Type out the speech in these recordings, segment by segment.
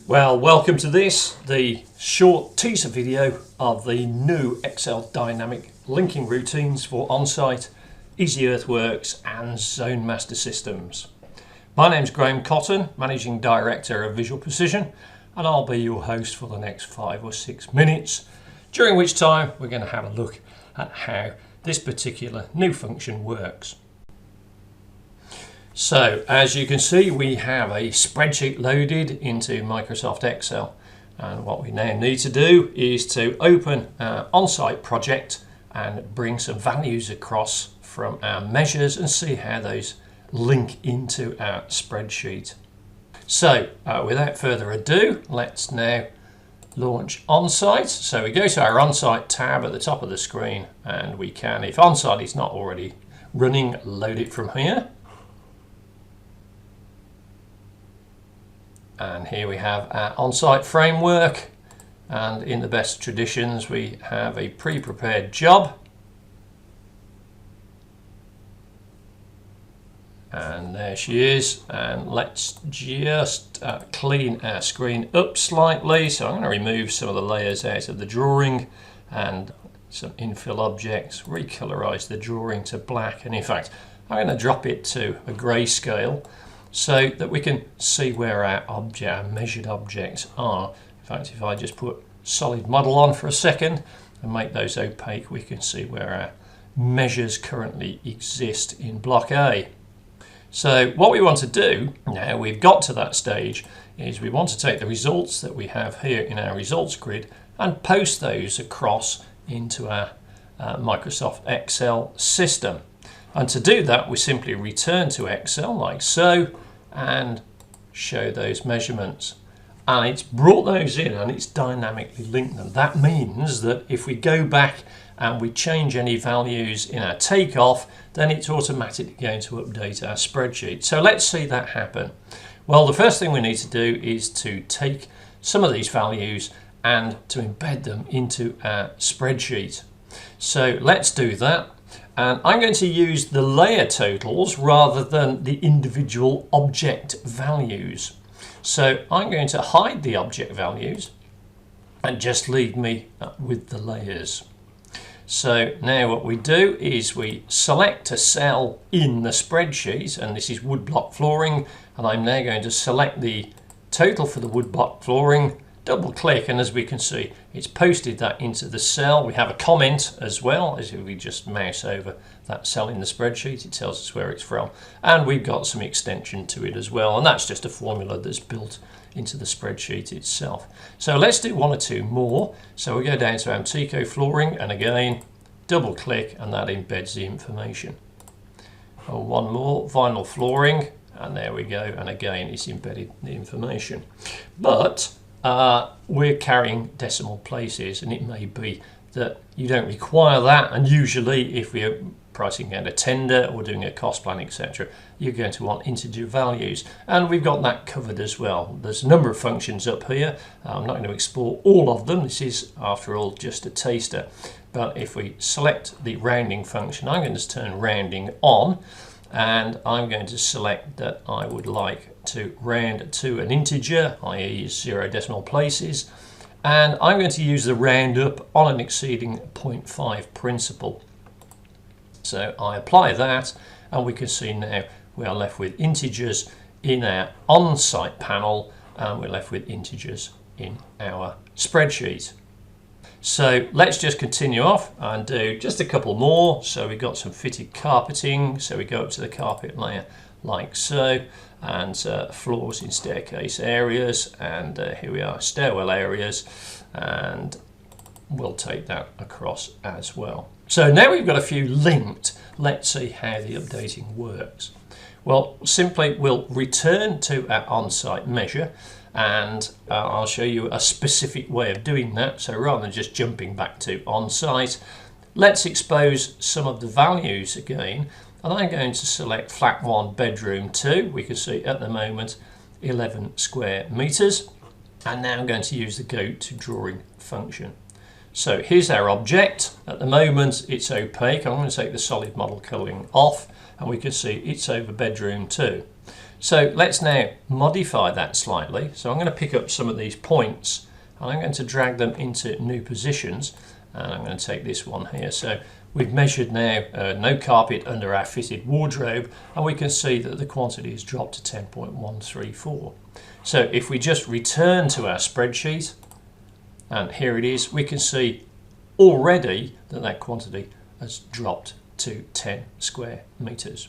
Well, welcome to the short teaser video of the new Excel dynamic linking routines for OnSight, EasyEarthworks and ZoneMaster systems. My name's Graham Cotton, Managing Director of Visual Precision, and I'll be your host for the next 5 or 6 minutes, during which time we're going to have a look at how this particular new function works. So, as you can see, we have a spreadsheet loaded into Microsoft Excel, and what we now need to do is to open our OnSight project and bring some values across from our measures and see how those link into our spreadsheet. So, without further ado, let's now launch OnSight. So we go to our OnSight tab at the top of the screen, and we can, if OnSight is not already running, load it from here. And here we have our OnSight framework, and in the best traditions we have a pre-prepared job, and there she is. And let's just clean our screen up slightly. So I'm going to remove some of the layers out of the drawing and some infill objects, recolorize the drawing to black, and in fact I'm going to drop it to a grayscale so that we can see where our measured objects are. In fact, if I just put solid model on for a second and make those opaque, we can see where our measures currently exist in block A. So what we want to do, now we've got to that stage, is we want to take the results that we have here in our results grid and post those across into our Microsoft Excel system. And to do that, we simply return to Excel like so and show those measurements. And it's brought those in and it's dynamically linked them. That means that if we go back and we change any values in our takeoff, then it's automatically going to update our spreadsheet. So let's see that happen. Well, the first thing we need to do is to take some of these values and to embed them into our spreadsheet. So let's do that. And I'm going to use the layer totals rather than the individual object values. So I'm going to hide the object values and just leave me with the layers. So now what we do is we select a cell in the spreadsheet, and this is woodblock flooring, and I'm now going to select the total for the woodblock flooring, double click, and as we can see, it's posted that into the cell. We have a comment as well, as if we just mouse over that cell in the spreadsheet, it tells us where it's from, and we've got some extension to it as well, and that's just a formula that's built into the spreadsheet itself. So let's do 1 or 2 more. So we go down to Antico flooring, and again double click, and that embeds the information. Oh, 1 more, vinyl flooring, and there we go, and again it's embedded the information. But we're carrying decimal places, and it may be that you don't require that, and usually if we're pricing out a tender or doing a cost plan, etc., you're going to want integer values, and we've got that covered as well. There's a number of functions up here. I'm not going to explore all of them. This is, after all, just a taster. But if we select the rounding function, I'm going to turn rounding on, and I'm going to select that I would like to round to an integer, i.e. 0 decimal places, and I'm going to use the round up on an exceeding 0.5 principle. So I apply that, and we can see now we are left with integers in our OnSight panel, and we're left with integers in our spreadsheet. So let's just continue off and do just a couple more. So we've got some fitted carpeting, so we go up to the carpet layer like so, and floors in staircase areas, and here we are, stairwell areas, and we'll take that across as well. So now we've got a few linked. Let's see how the updating works. Well, simply we'll return to our OnSight measure, and I'll show you a specific way of doing that. So rather than just jumping back to OnSight, let's expose some of the values again, and I'm going to select flat 1 bedroom 2. We can see at the moment 11 square meters, and now I'm going to use the go to drawing function. So here's our object. At the moment it's opaque. I'm going to take the solid model colouring off, and we can see it's over bedroom 2. So let's now modify that slightly. So I'm going to pick up some of these points and I'm going to drag them into new positions, and I'm going to take this one here. So we've measured now no carpet under our fitted wardrobe, and we can see that the quantity has dropped to 10.134. So if we just return to our spreadsheet, and here it is, we can see already that that quantity has dropped to 10 square meters.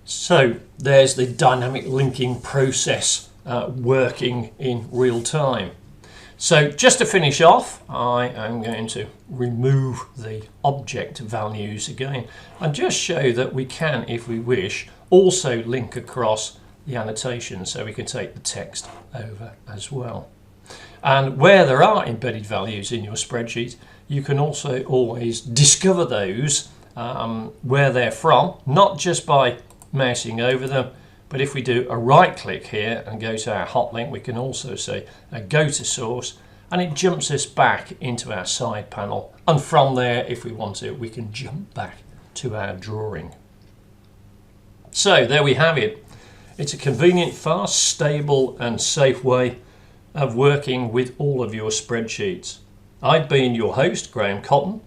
So there's the dynamic linking process working in real time. So just to finish off, I am going to remove the object values again and just show that we can, if we wish, also link across the annotation, so we can take the text over as well. And where there are embedded values in your spreadsheet, you can also always discover those where they're from, not just by mousing over them, but if we do a right click here and go to our hot link, we can also say go to source, and it jumps us back into our side panel, and from there, if we want to, we can jump back to our drawing. So there we have it. It's a convenient, fast, stable and safe way of working with all of your spreadsheets. I've been your host, Graham Cotton,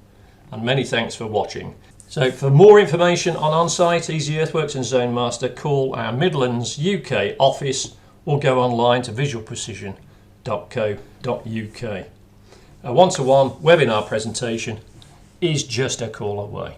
and many thanks for watching. So for more information on OnSight, EasyEarthworks and ZoneMaster, call our Midlands UK office or go online to visualprecision.co.uk. A one-to-one webinar presentation is just a call away.